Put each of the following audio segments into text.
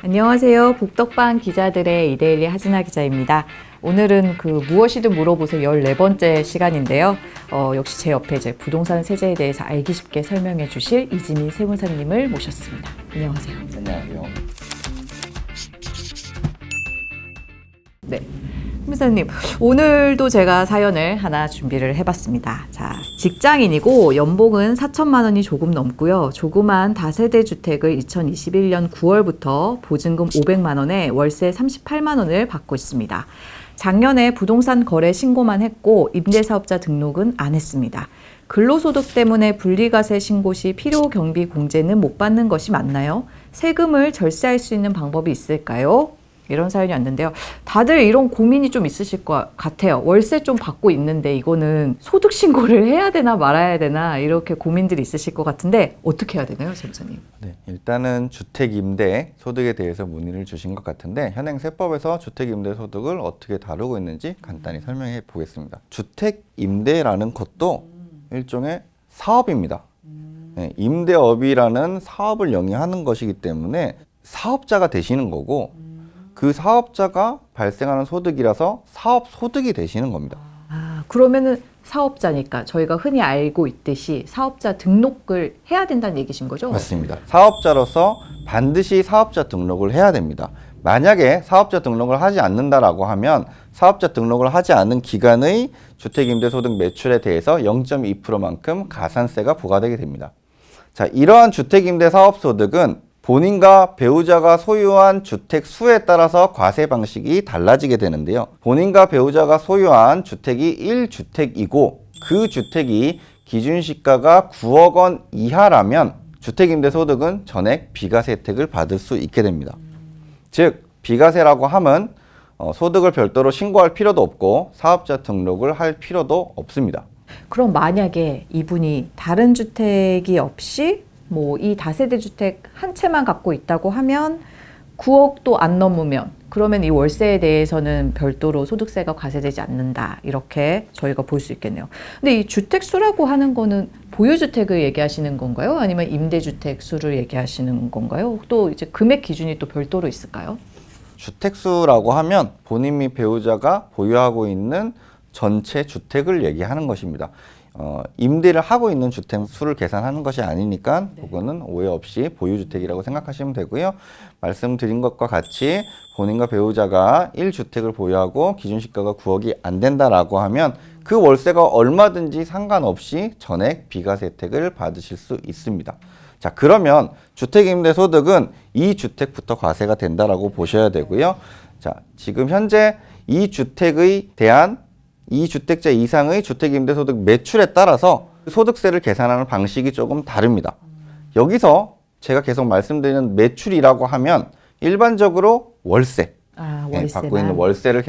안녕하세요. 북덕방 기자들의 이데일리 하진아 기자입니다. 오늘은 무엇이든 물어보세요 14번째 시간인데요. 역시 제 옆에 이제 부동산 세제에 대해서 알기 쉽게 설명해 주실 이지민 세무사님을 모셨습니다. 안녕하세요. 안녕하세요. 네. 세무사님, 오늘도 제가 사연을 하나 준비를 해봤습니다. 자, 직장인이고 연봉은 4천만 원이 조금 넘고요. 조그만 다세대 주택을 2021년 9월부터 보증금 500만 원에 월세 38만 원을 받고 있습니다. 작년에 부동산 거래 신고만 했고 임대사업자 등록은 안 했습니다. 근로소득 때문에 분리과세 신고 시 필요경비 공제는 못 받는 것이 맞나요? 세금을 절세할 수 있는 방법이 있을까요? 이런 사연이 왔는데요. 다들 이런 고민이 좀 있으실 것 같아요. 월세 좀 받고 있는데 이거는 소득 신고를 해야 되나 말아야 되나 이렇게 고민들이 있으실 것 같은데 어떻게 해야 되나요, 세무사님? 네, 일단은 주택임대 소득에 대해서 문의를 주신 것 같은데 현행 세법에서 주택임대 소득을 어떻게 다루고 있는지 간단히 설명해 보겠습니다. 주택임대라는 것도 일종의 사업입니다. 네, 임대업이라는 사업을 영위하는 것이기 때문에 사업자가 되시는 거고 그 사업자가 발생하는 소득이라서 사업 소득이 되시는 겁니다. 그러면은 사업자니까 저희가 흔히 알고 있듯이 사업자 등록을 해야 된다는 얘기신 거죠? 맞습니다. 사업자로서 반드시 사업자 등록을 해야 됩니다. 만약에 사업자 등록을 하지 않는다라고 하면 사업자 등록을 하지 않은 기간의 주택임대소득 매출에 대해서 0.2%만큼 가산세가 부과되게 됩니다. 자, 이러한 주택임대사업소득은 본인과 배우자가 소유한 주택 수에 따라서 과세 방식이 달라지게 되는데요. 본인과 배우자가 소유한 주택이 1주택이고 그 주택이 기준시가가 9억 원 이하라면 주택임대소득은 전액 비과세 혜택을 받을 수 있게 됩니다. 즉 비과세라고 하면 소득을 별도로 신고할 필요도 없고 사업자 등록을 할 필요도 없습니다. 그럼 만약에 이분이 다른 주택이 없이 이 다세대 주택 한 채만 갖고 있다고 하면 9억도 안 넘으면 그러면 이 월세에 대해서는 별도로 소득세가 과세되지 않는다. 이렇게 저희가 볼 수 있겠네요. 근데 이 주택 수라고 하는 거는 보유주택을 얘기하시는 건가요? 아니면 임대주택 수를 얘기하시는 건가요? 또 이제 금액 기준이 또 별도로 있을까요? 주택 수라고 하면 본인 및 배우자가 보유하고 있는 전체 주택을 얘기하는 것입니다. 임대를 하고 있는 주택 수를 계산하는 것이 아니니까 그거는 오해 없이 보유주택이라고 생각하시면 되고요. 말씀드린 것과 같이 본인과 배우자가 1주택을 보유하고 기준시가가 9억이 안 된다라고 하면 그 월세가 얼마든지 상관없이 전액 비과세 혜택을 받으실 수 있습니다. 자, 그러면 주택임대소득은 이 주택부터 과세가 된다라고 보셔야 되고요. 자, 지금 현재 이 주택에 대한 2주택자 이상의 주택임대소득 매출에 따라서 소득세를 계산하는 방식이 조금 다릅니다. 여기서 제가 계속 말씀드리는 매출이라고 하면 일반적으로 월세, 네, 받고 있는 월세를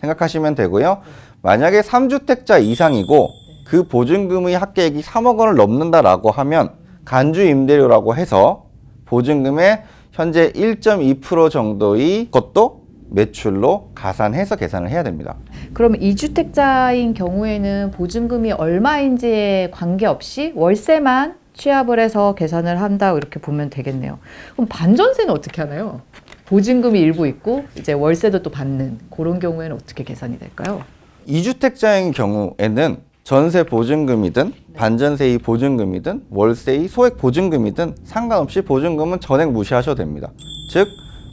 생각하시면 되고요. 만약에 3주택자 이상이고 그 보증금의 합계액이 3억 원을 넘는다라고 하면 간주임대료라고 해서 보증금의 현재 1.2% 정도의 것도 매출로 가산해서 계산을 해야 됩니다. 그러면 2주택자인 경우에는 보증금이 얼마인지에 관계없이 월세만 취합을 해서 계산을 한다 이렇게 보면 되겠네요. 그럼 반전세는 어떻게 하나요? 보증금이 일부 있고 이제 월세도 또 받는 그런 경우에는 어떻게 계산이 될까요? 2주택자인 경우에는 전세 보증금이든 반전세의 보증금이든 월세의 소액 보증금이든 상관없이 보증금은 전액 무시하셔도 됩니다. 즉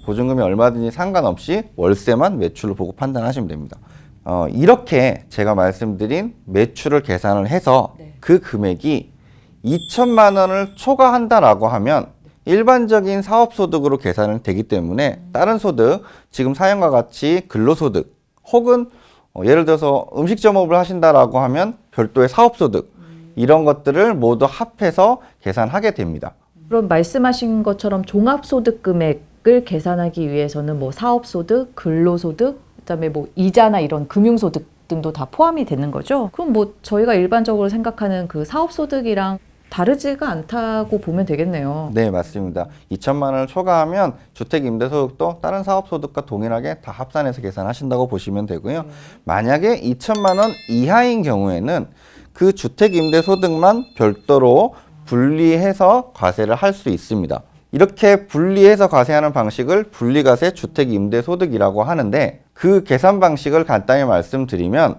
보증금이 얼마든지 상관없이 월세만 매출로 보고 판단하시면 됩니다. 이렇게 제가 말씀드린 매출을 계산을 해서 그 금액이 2천만 원을 초과한다라고 하면 일반적인 사업소득으로 계산은 되기 때문에 다른 소득, 지금 사연과 같이 근로소득 혹은 예를 들어서 음식점업을 하신다라고 하면 별도의 사업소득 이런 것들을 모두 합해서 계산하게 됩니다. 그럼 말씀하신 것처럼 종합소득 금액을 계산하기 위해서는 사업소득, 근로소득, 그다음에 이자나 이런 금융소득 등도 다 포함이 되는 거죠. 그럼 저희가 일반적으로 생각하는 그 사업소득이랑 다르지가 않다고 보면 되겠네요. 네, 맞습니다. 2천만 원을 초과하면 주택임대소득도 다른 사업소득과 동일하게 다 합산해서 계산하신다고 보시면 되고요. 만약에 2천만 원 이하인 경우에는 그 주택임대소득만 별도로 분리해서 과세를 할 수 있습니다. 이렇게 분리해서 과세하는 방식을 분리과세 주택임대소득이라고 하는데 그 계산 방식을 간단히 말씀드리면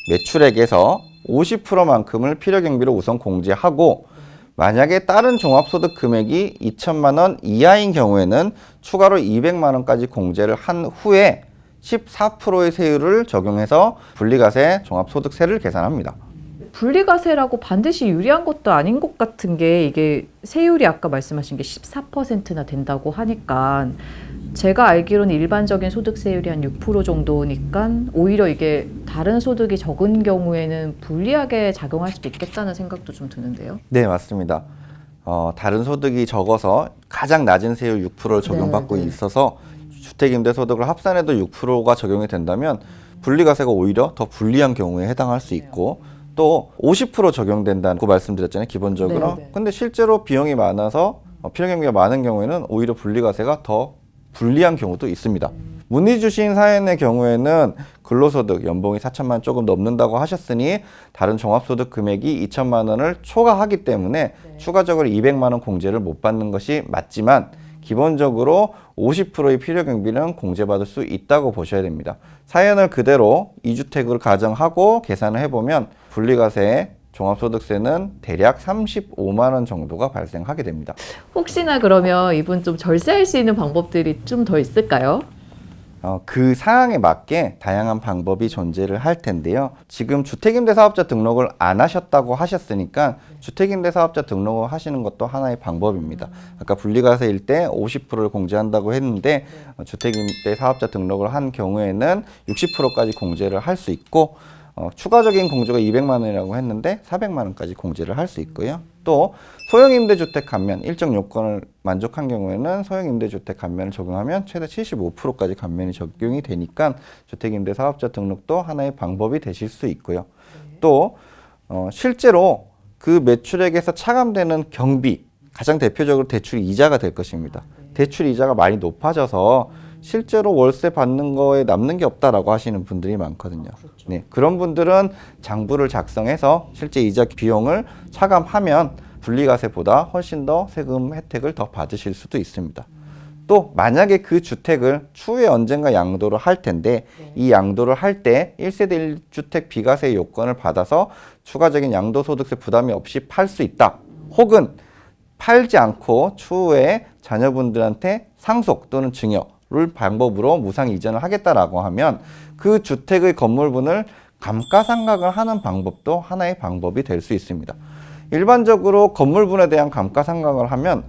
매출액에서 50%만큼을 필요경비로 우선 공제하고 만약에 다른 종합소득 금액이 2천만 원 이하인 경우에는 추가로 200만 원까지 공제를 한 후에 14%의 세율을 적용해서 분리과세 종합소득세를 계산합니다. 분리과세라고 반드시 유리한 것도 아닌 것 같은 게 이게 세율이 아까 말씀하신 게 14%나 된다고 하니까 제가 알기로는 일반적인 소득세율이 한 6% 정도니까 오히려 이게 다른 소득이 적은 경우에는 불리하게 작용할 수도 있겠다는 생각도 좀 드는데요. 네, 맞습니다. 다른 소득이 적어서 가장 낮은 세율 6%를 적용받고 있어서 주택임대소득을 합산해도 6%가 적용이 된다면 분리과세가 오히려 더 불리한 경우에 해당할 수 있고 또 50% 적용된다고 말씀드렸잖아요, 기본적으로. 근데 실제로 비용이 많아서 필요경비가 많은 경우에는 오히려 분리과세가 더 불리한 경우도 있습니다. 문의 주신 사연의 경우에는 근로소득 연봉이 4천만 원 조금 넘는다고 하셨으니 다른 종합소득 금액이 2천만 원을 초과하기 때문에 추가적으로 200만 원 공제를 못 받는 것이 맞지만 기본적으로 50%의 필요경비는 공제받을 수 있다고 보셔야 됩니다. 사연을 그대로 2주택을 가정하고 계산을 해보면 분리과세 종합소득세는 대략 35만 원 정도가 발생하게 됩니다. 혹시나 그러면 이분 좀 절세할 수 있는 방법들이 좀 더 있을까요? 그 상황에 맞게 다양한 방법이 존재를 할 텐데요. 지금 주택임대사업자 등록을 안 하셨다고 하셨으니까 주택임대사업자 등록을 하시는 것도 하나의 방법입니다. 아까 분리과세일 때 50%를 공제한다고 했는데 주택임대사업자 등록을 한 경우에는 60%까지 공제를 할 수 있고 추가적인 공제가 200만 원이라고 했는데 400만 원까지 공제를 할 수 있고요. 또 소형임대주택 감면 일정 요건을 만족한 경우에는 소형임대주택 감면을 적용하면 최대 75%까지 감면이 적용이 되니까 주택임대사업자 등록도 하나의 방법이 되실 수 있고요. 또 실제로 그 매출액에서 차감되는 경비, 가장 대표적으로 대출 이자가 될 것입니다. 대출 이자가 많이 높아져서 실제로 월세 받는 거에 남는 게 없다라고 하시는 분들이 많거든요. 네, 그런 분들은 장부를 작성해서 실제 이자 비용을 차감하면 분리과세보다 훨씬 더 세금 혜택을 더 받으실 수도 있습니다. 또 만약에 그 주택을 추후에 언젠가 양도를 할 텐데 이 양도를 할 때 1세대 1주택 비과세 요건을 받아서 추가적인 양도소득세 부담이 없이 팔 수 있다. 혹은 팔지 않고 추후에 자녀분들한테 상속 또는 증여 를 방법으로 무상 이전을 하겠다라고 하면 그 주택의 건물분을 감가상각을 하는 방법도 하나의 방법이 될 수 있습니다. 일반적으로 건물분에 대한 감가상각을 하면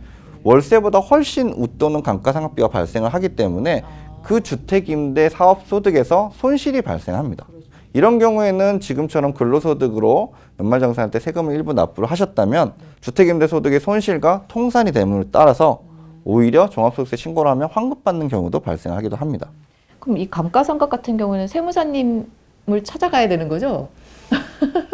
월세보다 훨씬 웃도는 감가상각비가 발생을 하기 때문에 그 주택임대 사업소득에서 손실이 발생합니다. 이런 경우에는 지금처럼 근로소득으로 연말정산할 때 세금을 일부 납부를 하셨다면 주택임대소득의 손실과 통산이 됨을 따라서 오히려 종합소득세 신고를 하면 환급받는 경우도 발생하기도 합니다. 그럼 이 감가상각 같은 경우는 세무사님을 찾아가야 되는 거죠?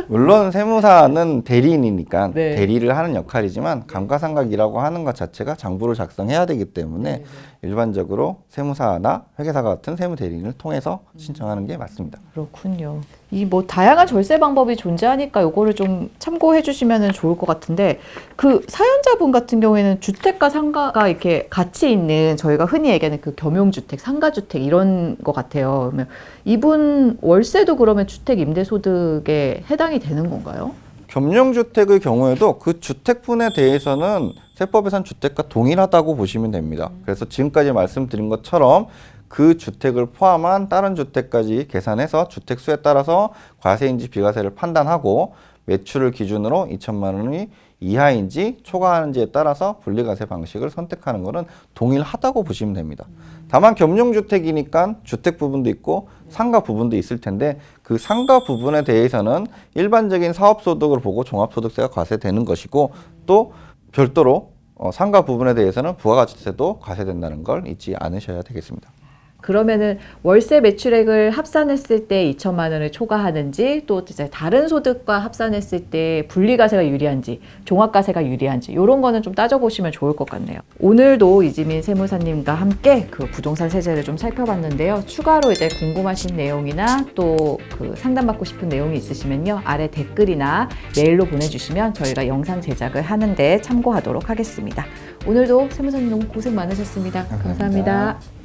물론 세무사는 대리인이니까 네. 대리를 하는 역할이지만 감가상각이라고 하는 것 자체가 장부를 작성해야 되기 때문에 일반적으로 세무사나 회계사 같은 세무대리인을 통해서 신청하는 게 맞습니다. 그렇군요. 이 뭐 다양한 절세 방법이 존재하니까 요거를 좀 참고해 주시면 좋을 것 같은데 그 사연자분 같은 경우에는 주택과 상가가 이렇게 같이 있는 저희가 흔히 얘기하는 그 겸용주택, 상가주택 이런 것 같아요. 그러면 이분 월세도 그러면 주택 임대소득에 해당이 되는 건가요? 겸용주택의 경우에도 그 주택분에 대해서는 세법에선 주택과 동일하다고 보시면 됩니다. 그래서 지금까지 말씀드린 것처럼 그 주택을 포함한 다른 주택까지 계산해서 주택수에 따라서 과세인지 비과세를 판단하고 매출을 기준으로 2천만 원이 이하인지 초과하는지에 따라서 분리과세 방식을 선택하는 것은 동일하다고 보시면 됩니다. 다만 겸용주택이니까 주택 부분도 있고 상가 부분도 있을 텐데 그 상가 부분에 대해서는 일반적인 사업소득을 보고 종합소득세가 과세되는 것이고 또 별도로 상가 부분에 대해서는 부가가치세도 과세된다는 걸 잊지 않으셔야 되겠습니다. 그러면은 월세 매출액을 합산했을 때 2천만 원을 초과하는지 또 이제 다른 소득과 합산했을 때 분리과세가 유리한지 종합과세가 유리한지 이런 거는 좀 따져보시면 좋을 것 같네요. 오늘도 이지민 세무사님과 함께 그 부동산 세제를 좀 살펴봤는데요. 추가로 이제 궁금하신 내용이나 또 그 상담받고 싶은 내용이 있으시면요. 아래 댓글이나 메일로 보내주시면 저희가 영상 제작을 하는데 참고하도록 하겠습니다. 오늘도 세무사님 너무 고생 많으셨습니다. 감사합니다.